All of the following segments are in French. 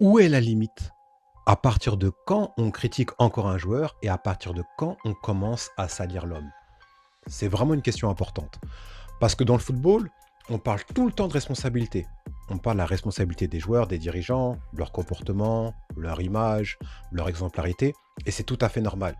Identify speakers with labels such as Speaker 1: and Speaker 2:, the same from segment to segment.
Speaker 1: Où est la limite? À partir de quand on critique encore un joueur et à partir de quand on commence à salir l'homme? C'est vraiment une question importante. Parce que dans le football, on parle tout le temps de responsabilité. On parle de la responsabilité des joueurs, des dirigeants, leur comportement, leur image, leur exemplarité, et c'est tout à fait normal.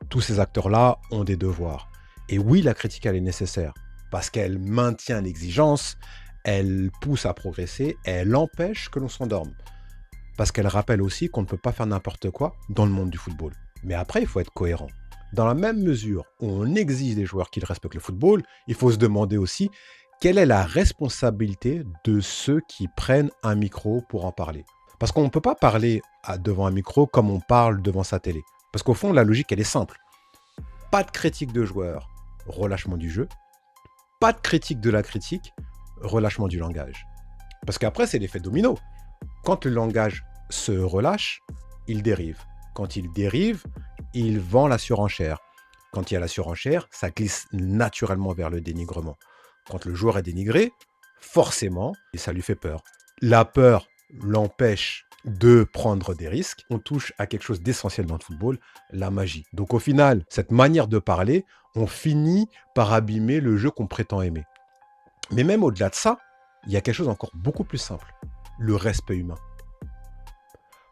Speaker 1: Tous ces acteurs-là ont des devoirs. Et oui, la critique, elle est nécessaire, parce qu'elle maintient l'exigence, elle pousse à progresser, elle empêche que l'on s'endorme. Parce qu'elle rappelle aussi qu'on ne peut pas faire n'importe quoi dans le monde du football. Mais après, il faut être cohérent. Dans la même mesure où on exige des joueurs qu'ils respectent le football, il faut se demander aussi quelle est la responsabilité de ceux qui prennent un micro pour en parler. Parce qu'on ne peut pas parler devant un micro comme on parle devant sa télé. Parce qu'au fond, la logique, elle est simple. Pas de critique de joueurs, relâchement du jeu. Pas de critique de la critique, relâchement du langage. Parce qu'après, c'est l'effet domino. Quand le langage se relâche, il dérive. Quand il dérive, il vend la surenchère. Quand il y a la surenchère, ça glisse naturellement vers le dénigrement. Quand le joueur est dénigré, forcément, et ça lui fait peur. La peur l'empêche de prendre des risques. On touche à quelque chose d'essentiel dans le football, la magie. Donc au final, cette manière de parler, on finit par abîmer le jeu qu'on prétend aimer. Mais même au-delà de ça, il y a quelque chose encore beaucoup plus simple, le respect humain.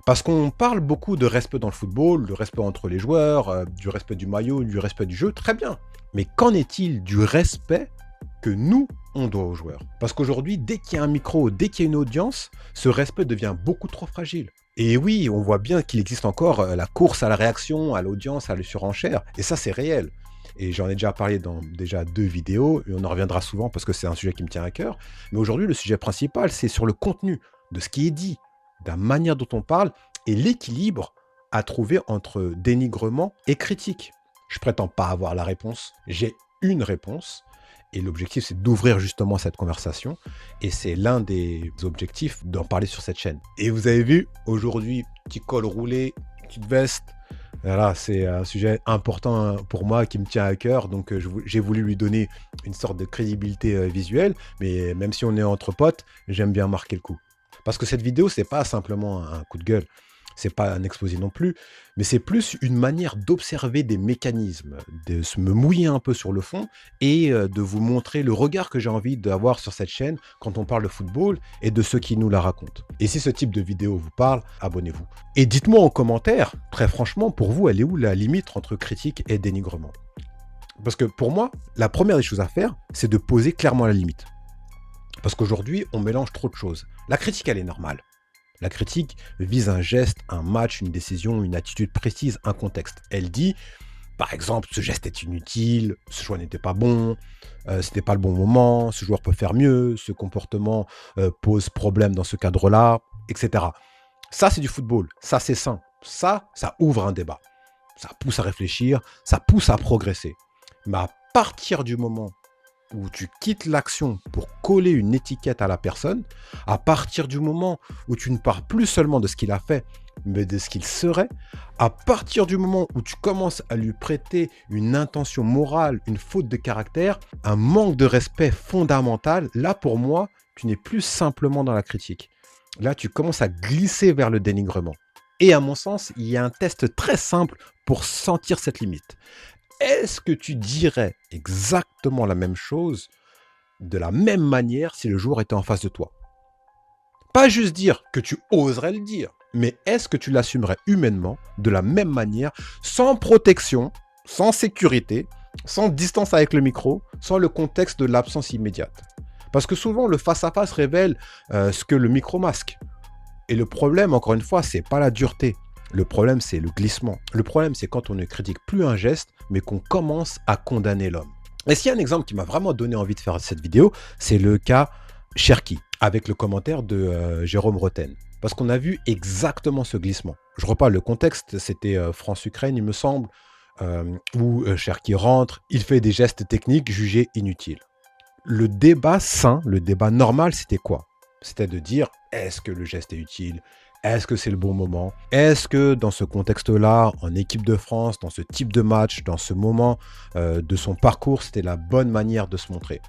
Speaker 1: Parce qu'on parle beaucoup de respect dans le football, le respect entre les joueurs, du respect du maillot, du respect du jeu, très bien. Mais qu'en est-il du respect que nous, on doit aux joueurs? Parce qu'aujourd'hui, dès qu'il y a un micro, dès qu'il y a une audience, ce respect devient beaucoup trop fragile. Et oui, on voit bien qu'il existe encore la course à la réaction, à l'audience, à la surenchère. Et ça, c'est réel. Et j'en ai déjà parlé dans déjà 2 vidéos, et on en reviendra souvent parce que c'est un sujet qui me tient à cœur. Mais aujourd'hui, le sujet principal, c'est sur le contenu de ce qui est dit, de la manière dont on parle et l'équilibre à trouver entre dénigrement et critique. Je prétends pas avoir la réponse, j'ai une réponse et l'objectif c'est d'ouvrir justement cette conversation et c'est l'un des objectifs d'en parler sur cette chaîne. Et vous avez vu, aujourd'hui, petit col roulé, petite veste, voilà, c'est un sujet important pour moi qui me tient à cœur, donc j'ai voulu lui donner une sorte de crédibilité visuelle, mais même si on est entre potes, j'aime bien marquer le coup. Parce que cette vidéo, c'est pas simplement un coup de gueule, c'est pas un exposé non plus, mais c'est plus une manière d'observer des mécanismes, de se me mouiller un peu sur le fond et de vous montrer le regard que j'ai envie d'avoir sur cette chaîne quand on parle de football et de ceux qui nous la racontent. Et si ce type de vidéo vous parle, abonnez-vous. Et dites-moi en commentaire, très franchement, pour vous, elle est où la limite entre critique et dénigrement? Parce que pour moi, la première des choses à faire, c'est de poser clairement la limite. Parce qu'aujourd'hui, on mélange trop de choses. La critique, elle est normale. La critique vise un geste, un match, une décision, une attitude précise, un contexte. Elle dit, par exemple, ce geste est inutile, ce choix n'était pas bon, c'était pas le bon moment, ce joueur peut faire mieux, ce comportement pose problème dans ce cadre-là, etc. Ça, c'est du football. Ça, c'est sain. Ça ouvre un débat. Ça pousse à réfléchir, ça pousse à progresser. Mais à partir du moment où tu quittes l'action pour coller une étiquette à la personne, à partir du moment où tu ne parles plus seulement de ce qu'il a fait, mais de ce qu'il serait, à partir du moment où tu commences à lui prêter une intention morale, une faute de caractère, un manque de respect fondamental, là pour moi, tu n'es plus simplement dans la critique. Là, tu commences à glisser vers le dénigrement. Et à mon sens, il y a un test très simple pour sentir cette limite. Est-ce que tu dirais exactement la même chose, de la même manière, si le joueur était en face de toi? Pas juste dire que tu oserais le dire, mais est-ce que tu l'assumerais humainement, de la même manière, sans protection, sans sécurité, sans distance avec le micro, sans le contexte de l'absence immédiate? Parce que souvent, le face-à-face révèle ce que le micro masque. Et le problème, encore une fois, c'est pas la dureté. Le problème, c'est le glissement. Le problème, c'est quand on ne critique plus un geste, mais qu'on commence à condamner l'homme. Et s'il y a un exemple qui m'a vraiment donné envie de faire cette vidéo, c'est le cas Cherki, avec le commentaire de Jérôme Roten. Parce qu'on a vu exactement ce glissement. Je reparle le contexte, c'était France-Ukraine, il me semble, où Cherki rentre, il fait des gestes techniques jugés inutiles. Le débat sain, le débat normal, c'était quoi? C'était de dire, est-ce que le geste est utile? Est-ce que c'est le bon moment? Est-ce que dans ce contexte-là, en équipe de France, dans ce type de match, dans ce moment de son parcours, c'était la bonne manière de se montrer?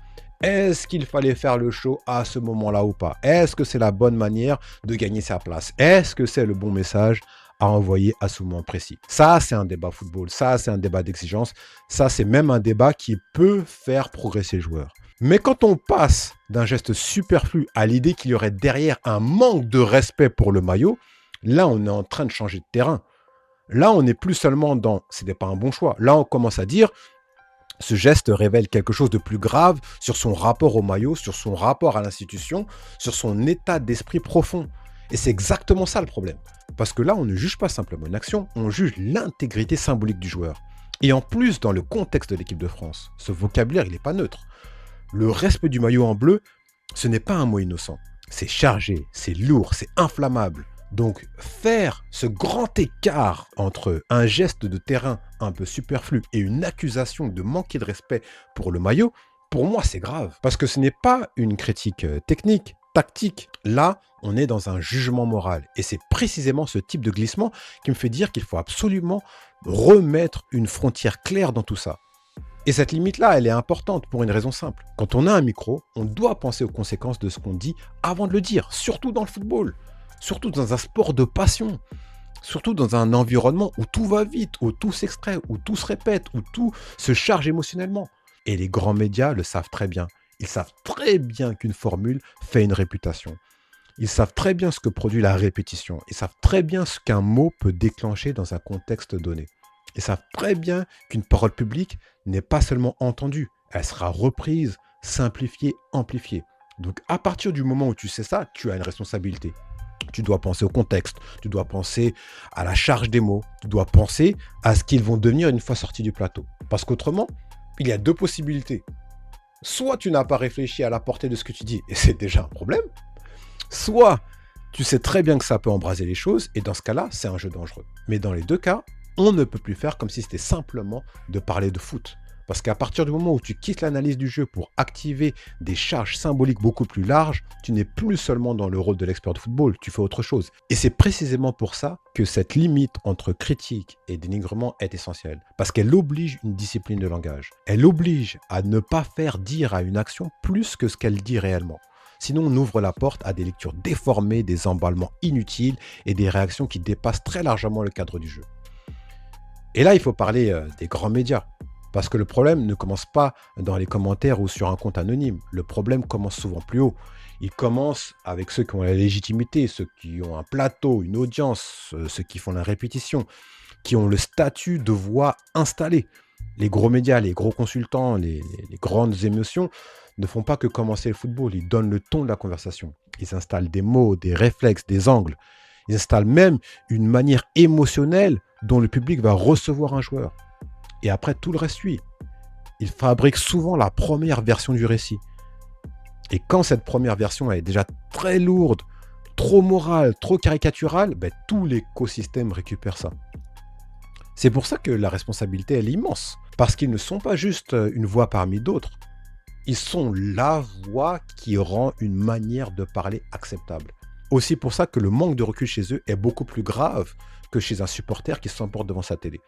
Speaker 1: Est-ce qu'il fallait faire le show à ce moment-là ou pas? Est-ce que c'est la bonne manière de gagner sa place? Est-ce que c'est le bon message à envoyer à ce moment précis? Ça, c'est un débat football. Ça, c'est un débat d'exigence. Ça, c'est même un débat qui peut faire progresser le joueur. Mais quand on passe d'un geste superflu à l'idée qu'il y aurait derrière un manque de respect pour le maillot, là, on est en train de changer de terrain. Là, on n'est plus seulement dans « c'était pas un bon choix ». Là, on commence à dire ce geste révèle quelque chose de plus grave sur son rapport au maillot, sur son rapport à l'institution, sur son état d'esprit profond. Et c'est exactement ça le problème. Parce que là, on ne juge pas simplement une action, on juge l'intégrité symbolique du joueur. Et en plus, dans le contexte de l'équipe de France, ce vocabulaire, il n'est pas neutre. Le respect du maillot en bleu, ce n'est pas un mot innocent. C'est chargé, c'est lourd, c'est inflammable. Donc, faire ce grand écart entre un geste de terrain un peu superflu et une accusation de manquer de respect pour le maillot, pour moi, c'est grave. Parce que ce n'est pas une critique technique, tactique. Là, on est dans un jugement moral. Et c'est précisément ce type de glissement qui me fait dire qu'il faut absolument remettre une frontière claire dans tout ça. Et cette limite-là, elle est importante pour une raison simple. Quand on a un micro, on doit penser aux conséquences de ce qu'on dit avant de le dire, surtout dans le football. Surtout dans un sport de passion, surtout dans un environnement où tout va vite, où tout s'extrait, où tout se répète, où tout se charge émotionnellement. Et les grands médias le savent très bien. Ils savent très bien qu'une formule fait une réputation. Ils savent très bien ce que produit la répétition. Ils savent très bien ce qu'un mot peut déclencher dans un contexte donné. Ils savent très bien qu'une parole publique n'est pas seulement entendue, elle sera reprise, simplifiée, amplifiée. Donc à partir du moment où tu sais ça, tu as une responsabilité. Tu dois penser au contexte, tu dois penser à la charge des mots, tu dois penser à ce qu'ils vont devenir une fois sortis du plateau. Parce qu'autrement, il y a deux possibilités. Soit tu n'as pas réfléchi à la portée de ce que tu dis, et c'est déjà un problème. Soit tu sais très bien que ça peut embraser les choses, et dans ce cas-là, c'est un jeu dangereux. Mais dans les deux cas, on ne peut plus faire comme si c'était simplement de parler de foot. Parce qu'à partir du moment où tu quittes l'analyse du jeu pour activer des charges symboliques beaucoup plus larges, tu n'es plus seulement dans le rôle de l'expert de football, tu fais autre chose. Et c'est précisément pour ça que cette limite entre critique et dénigrement est essentielle. Parce qu'elle oblige une discipline de langage. Elle oblige à ne pas faire dire à une action plus que ce qu'elle dit réellement. Sinon, on ouvre la porte à des lectures déformées, des emballements inutiles et des réactions qui dépassent très largement le cadre du jeu. Et là, il faut parler des grands médias. Parce que le problème ne commence pas dans les commentaires ou sur un compte anonyme. Le problème commence souvent plus haut. Il commence avec ceux qui ont la légitimité, ceux qui ont un plateau, une audience, ceux qui font la répétition, qui ont le statut de voix installée. Les gros médias, les gros consultants, les grandes émotions ne font pas que commencer le football. Ils donnent le ton de la conversation. Ils installent des mots, des réflexes, des angles. Ils installent même une manière émotionnelle dont le public va recevoir un joueur. Et après, tout le reste suit. Ils fabriquent souvent la première version du récit. Et quand cette première version est déjà très lourde, trop morale, trop caricaturale, tout l'écosystème récupère ça. C'est pour ça que la responsabilité, elle est immense. Parce qu'ils ne sont pas juste une voix parmi d'autres. Ils sont la voix qui rend une manière de parler acceptable. Aussi pour ça que le manque de recul chez eux est beaucoup plus grave que chez un supporter qui s'emporte devant sa télé.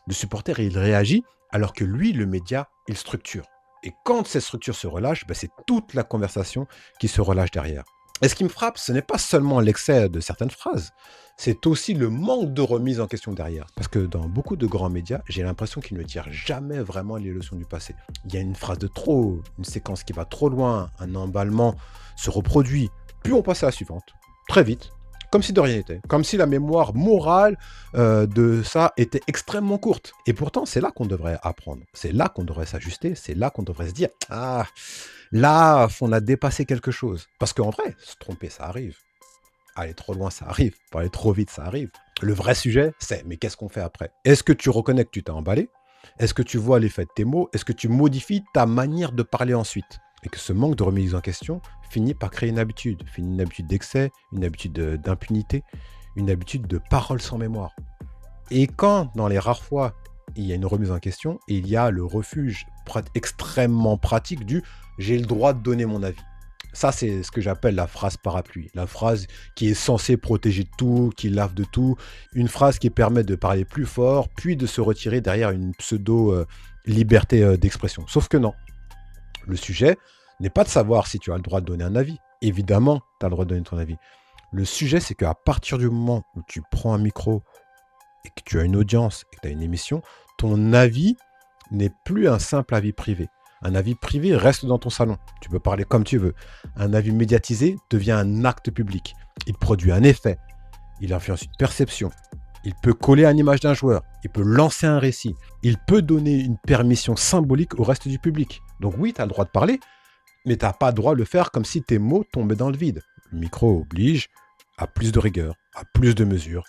Speaker 1: Le supporter, il réagit, alors que lui, le média, il structure. Et quand cette structure se relâche, c'est toute la conversation qui se relâche derrière. Et ce qui me frappe, ce n'est pas seulement l'excès de certaines phrases, c'est aussi le manque de remise en question derrière. Parce que dans beaucoup de grands médias, j'ai l'impression qu'ils ne tirent jamais vraiment les leçons du passé. Il y a une phrase de trop, une séquence qui va trop loin, un emballement se reproduit, puis on passe à la suivante, très vite. Comme si de rien n'était. Comme si la mémoire morale de ça était extrêmement courte. Et pourtant, c'est là qu'on devrait apprendre. C'est là qu'on devrait s'ajuster. C'est là qu'on devrait se dire « Ah, là, on a dépassé quelque chose. » Parce qu'en vrai, se tromper, ça arrive. Aller trop loin, ça arrive. Parler trop vite, ça arrive. Le vrai sujet, c'est « Mais qu'est-ce qu'on fait après ?» Est-ce que tu reconnais que tu t'es emballé? Est-ce que tu vois l'effet de tes mots? Est-ce que tu modifies ta manière de parler ensuite? Et que ce manque de remise en question finit par créer une habitude d'excès, une habitude d'impunité, une habitude de parole sans mémoire. Et quand, dans les rares fois, il y a une remise en question, il y a le refuge extrêmement pratique du « j'ai le droit de donner mon avis ». Ça, c'est ce que j'appelle la phrase parapluie. La phrase qui est censée protéger de tout, qui lave de tout. Une phrase qui permet de parler plus fort, puis de se retirer derrière une pseudo-liberté d'expression. Sauf que non. Le sujet n'est pas de savoir si tu as le droit de donner un avis. Évidemment, tu as le droit de donner ton avis. Le sujet, c'est qu'à partir du moment où tu prends un micro et que tu as une audience et que tu as une émission, ton avis n'est plus un simple avis privé. Un avis privé reste dans ton salon. Tu peux parler comme tu veux. Un avis médiatisé devient un acte public. Il produit un effet. Il influence une perception. Il peut coller à l'image d'un joueur. Il peut lancer un récit. Il peut donner une permission symbolique au reste du public. Donc oui, tu as le droit de parler, mais tu n'as pas le droit de le faire comme si tes mots tombaient dans le vide. Le micro oblige à plus de rigueur, à plus de mesures,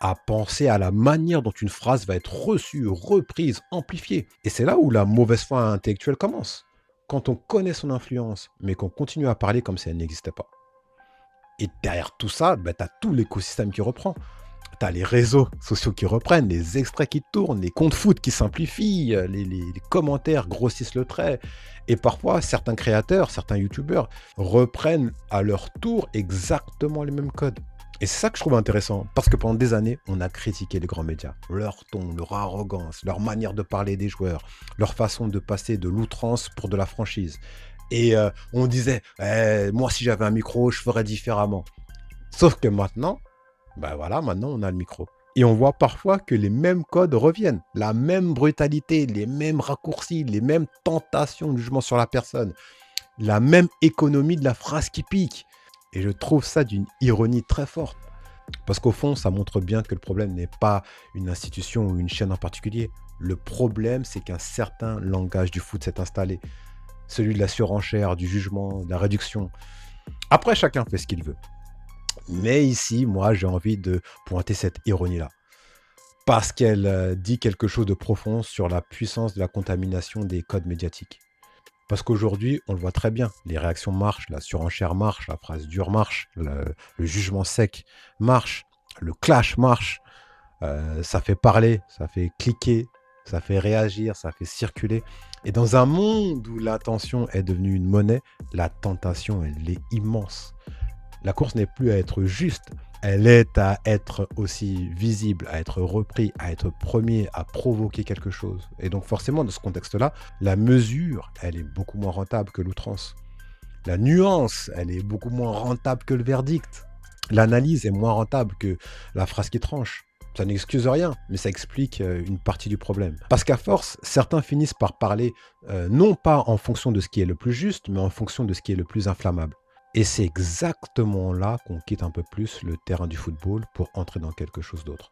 Speaker 1: à penser à la manière dont une phrase va être reçue, reprise, amplifiée. Et c'est là où la mauvaise foi intellectuelle commence. Quand on connaît son influence, mais qu'on continue à parler comme si elle n'existait pas. Et derrière tout ça, tu as tout l'écosystème qui reprend. Tu as les réseaux sociaux qui reprennent, les extraits qui tournent, les comptes foot qui simplifient, les commentaires grossissent le trait. Et parfois, certains créateurs, certains youtubeurs reprennent à leur tour exactement les mêmes codes. Et c'est ça que je trouve intéressant, parce que pendant des années, on a critiqué les grands médias. Leur ton, leur arrogance, leur manière de parler des joueurs, leur façon de passer de l'outrance pour de la franchise. Et on disait, moi si j'avais un micro, je ferais différemment. Sauf que maintenant, ben voilà, maintenant on a le micro. Et on voit parfois que les mêmes codes reviennent. La même brutalité, les mêmes raccourcis, les mêmes tentations de jugement sur la personne. La même économie de la phrase qui pique. Et je trouve ça d'une ironie très forte. Parce qu'au fond, ça montre bien que le problème n'est pas une institution ou une chaîne en particulier. Le problème, c'est qu'un certain langage du foot s'est installé. Celui de la surenchère, du jugement, de la réduction. Après, chacun fait ce qu'il veut. Mais ici, moi, j'ai envie de pointer cette ironie-là. Parce qu'elle dit quelque chose de profond sur la puissance de la contamination des codes médiatiques. Parce qu'aujourd'hui, on le voit très bien, les réactions marchent, la surenchère marche, la phrase dure marche, le jugement sec marche, le clash marche, ça fait parler, ça fait cliquer, ça fait réagir, ça fait circuler. Et dans un monde où l'attention est devenue une monnaie, la tentation, elle est immense. La course n'est plus à être juste, elle est à être aussi visible, à être repris, à être premier, à provoquer quelque chose. Et donc forcément, dans ce contexte-là, la mesure, elle est beaucoup moins rentable que l'outrance. La nuance, elle est beaucoup moins rentable que le verdict. L'analyse est moins rentable que la phrase qui tranche. Ça n'excuse rien, mais ça explique une partie du problème. Parce qu'à force, certains finissent par parler non pas en fonction de ce qui est le plus juste, mais en fonction de ce qui est le plus inflammable. Et c'est exactement là qu'on quitte un peu plus le terrain du football pour entrer dans quelque chose d'autre.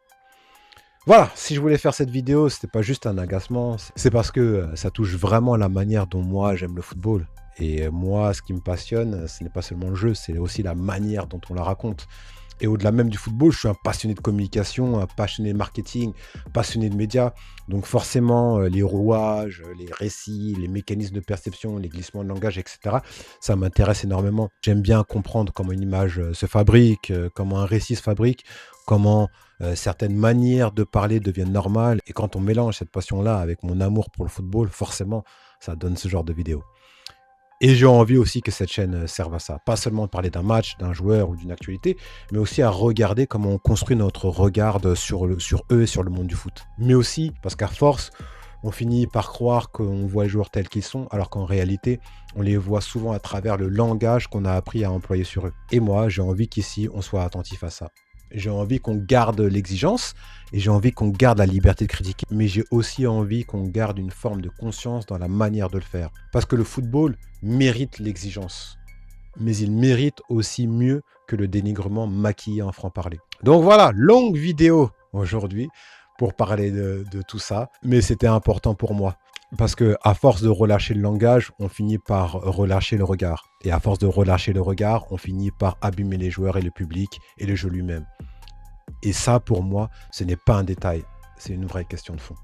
Speaker 1: Voilà, si je voulais faire cette vidéo, c'était pas juste un agacement, c'est parce que ça touche vraiment la manière dont moi j'aime le football. Et moi, ce qui me passionne, ce n'est pas seulement le jeu, c'est aussi la manière dont on la raconte. Et au-delà même du football, je suis un passionné de communication, un passionné de marketing, passionné de médias. Donc forcément, les rouages, les récits, les mécanismes de perception, les glissements de langage, etc., ça m'intéresse énormément. J'aime bien comprendre comment une image se fabrique, comment un récit se fabrique, comment certaines manières de parler deviennent normales. Et quand on mélange cette passion-là avec mon amour pour le football, forcément, ça donne ce genre de vidéo. Et j'ai envie aussi que cette chaîne serve à ça. Pas seulement de parler d'un match, d'un joueur ou d'une actualité, mais aussi à regarder comment on construit notre regard sur eux et sur le monde du foot. Mais aussi, parce qu'à force, on finit par croire qu'on voit les joueurs tels qu'ils sont, alors qu'en réalité, on les voit souvent à travers le langage qu'on a appris à employer sur eux. Et moi, j'ai envie qu'ici, on soit attentif à ça. J'ai envie qu'on garde l'exigence et j'ai envie qu'on garde la liberté de critiquer. Mais j'ai aussi envie qu'on garde une forme de conscience dans la manière de le faire. Parce que le football mérite l'exigence. Mais il mérite aussi mieux que le dénigrement maquillé en franc-parler. Donc voilà, longue vidéo aujourd'hui pour parler de tout ça. Mais c'était important pour moi. Parce que à force de relâcher le langage, on finit par relâcher le regard. Et à force de relâcher le regard, on finit par abîmer les joueurs et le public et le jeu lui-même. Et ça, pour moi, ce n'est pas un détail, c'est une vraie question de fond.